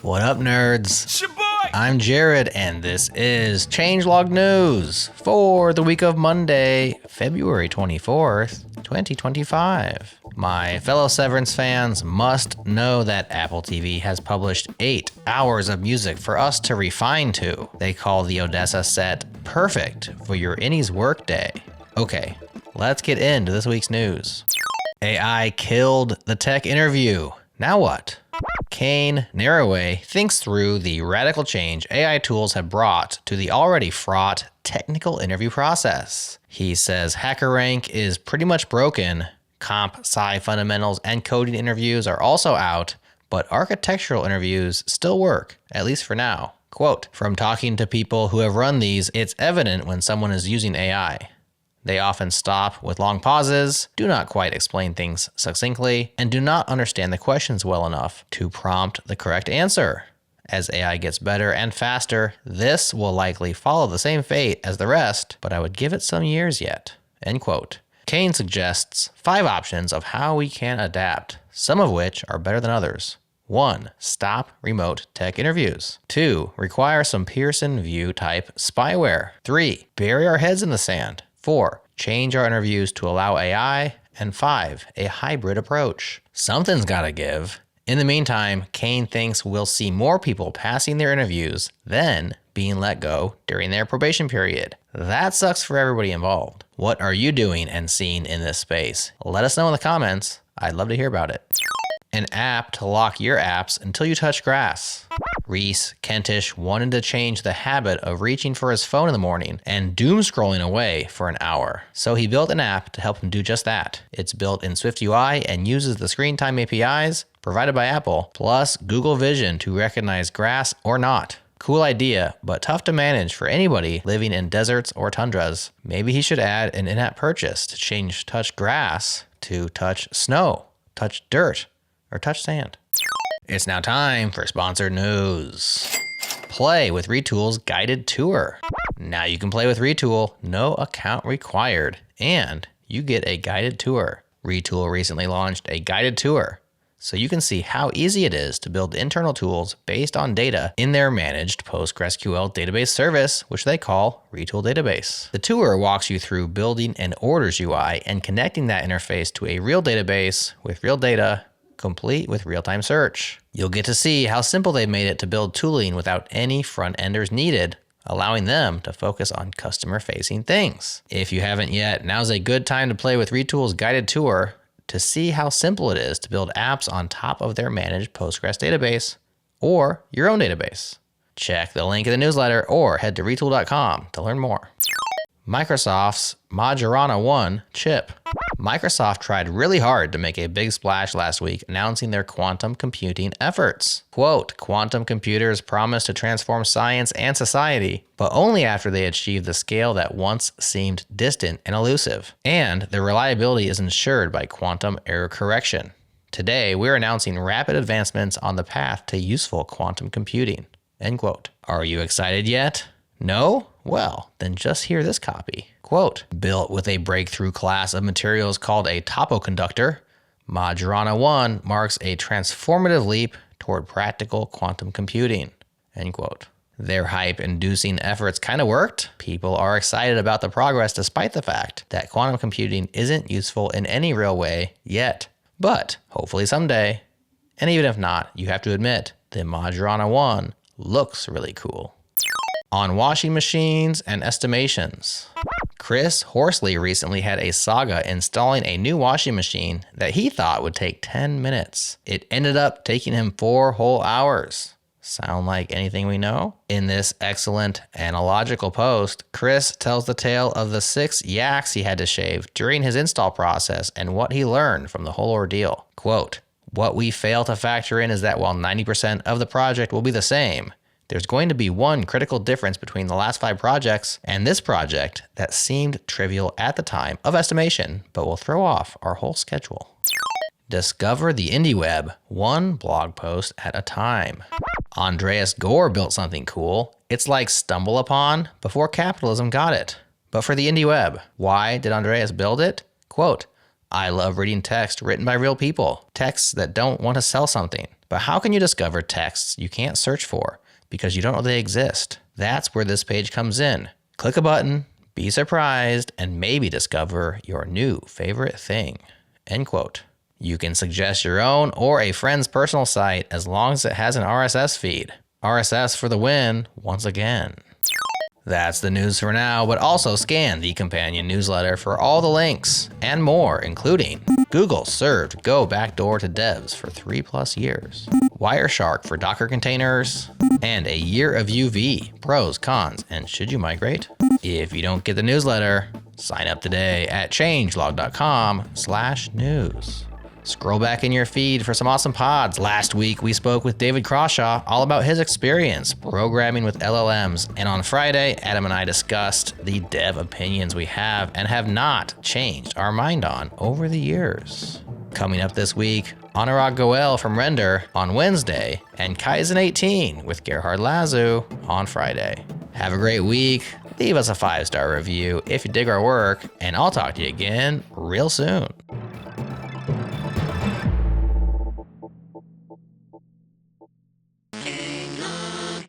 What up, nerds? I'm Jared, and this is Changelog News for the week of Monday, February 24th, 2025. My fellow Severance fans must know that Apple TV has published 8 hours of music for us to refine to. They call the Odessa set perfect for your Innie's workday. Okay, let's get into this week's news. AI killed the tech interview. Now what? Kane Narraway thinks through the radical change AI tools have brought to the already fraught technical interview process. He says HackerRank is pretty much broken, comp sci fundamentals and coding interviews are also out, but architectural interviews still work, at least for now. Quote, "From talking to people who have run these, it's evident when someone is using AI. They often stop with long pauses, do not quite explain things succinctly, and do not understand the questions well enough to prompt the correct answer. As AI gets better and faster, this will likely follow the same fate as the rest, but I would give it some years yet." End quote. Kane suggests 5 options of how we can adapt, some of which are better than others. 1. Stop remote tech interviews. 2. Require some Pearson VUE type spyware. 3. Bury our heads in the sand. 4. Change our interviews to allow AI. And 5. A hybrid approach. Something's gotta give. In the meantime, Kane thinks we'll see more people passing their interviews than being let go during their probation period. That sucks for everybody involved. What are you doing and seeing in this space? Let us know in the comments. I'd love to hear about it. An app to lock your apps until you touch grass. Rhys Kentish wanted to change the habit of reaching for his phone in the morning and doom scrolling away for an hour. So he built an app to help him do just that. It's built in SwiftUI and uses the screen time APIs provided by Apple, plus Google Vision to recognize grass or not. Cool idea, but tough to manage for anybody living in deserts or tundras. Maybe he should add an in-app purchase to change touch grass to touch snow, touch dirt, or touch sand. It's now time for sponsored news. Play with Retool's guided tour. Now you can play with Retool, no account required, and you get a guided tour. Retool recently launched a guided tour, so you can see how easy it is to build internal tools based on data in their managed PostgreSQL database service, which they call Retool Database. The tour walks you through building an orders UI and connecting that interface to a real database with real data, complete with real-time search. You'll get to see how simple they've made it to build tooling without any front-enders needed, allowing them to focus on customer-facing things. If you haven't yet, now's a good time to play with Retool's guided tour to see how simple it is to build apps on top of their managed Postgres database or your own database. Check the link in the newsletter or head to retool.com to learn more. Microsoft's Majorana 1 chip. Microsoft tried really hard to make a big splash last week announcing their quantum computing efforts. Quote, "Quantum computers promise to transform science and society, but only after they achieve the scale that once seemed distant and elusive. And their reliability is ensured by quantum error correction. Today, we're announcing rapid advancements on the path to useful quantum computing." End quote. Are you excited yet? No? Well, then just hear this copy. Quote, "Built with a breakthrough class of materials called a topoconductor, Majorana 1 marks a transformative leap toward practical quantum computing." End quote. Their hype-inducing efforts kind of worked. People are excited about the progress despite the fact that quantum computing isn't useful in any real way yet. But hopefully someday, and even if not, you have to admit the Majorana 1 looks really cool. On washing machines and estimations. Chris Horsley recently had a saga installing a new washing machine that he thought would take 10 minutes. It ended up taking him 4 whole hours. Sound like anything we know? In this excellent analogical post, Chris tells the tale of the 6 yaks he had to shave during his install process and what he learned from the whole ordeal. Quote, "What we fail to factor in is that while 90% of the project will be the same, there's going to be one critical difference between the last 5 projects and this project that seemed trivial at the time of estimation, but will throw off our whole schedule." Discover the IndieWeb, one blog post at a time. Andreas Gohr built something cool. It's like StumbleUpon before capitalism got it, but for the IndieWeb. Why did Andreas build it? Quote, I love reading text written by real people, texts that don't want to sell something. But how can you discover texts you can't search for because you don't know they exist? That's where this page comes in. Click a button, be surprised, and maybe discover your new favorite thing. End quote. You can suggest your own or a friend's personal site as long as it has an RSS feed. RSS for the win once again. That's the news for now, but also scan the companion newsletter for all the links and more, including Google served Go backdoor to devs for 3+ years, Wireshark for Docker containers, and a year of UV, pros, cons, and should you migrate? If you don't get the newsletter, sign up today at changelog.com/news. Scroll back in your feed for some awesome pods. Last week, we spoke with David Crawshaw all about his experience programming with LLMs. And on Friday, Adam and I discussed the dev opinions we have and have not changed our mind on over the years. Coming up this week, Anurag Goel from Render on Wednesday, and Kaizen 18 with Gerhard Lazu on Friday. Have a great week. Leave us a 5-star review if you dig our work, and I'll talk to you again real soon.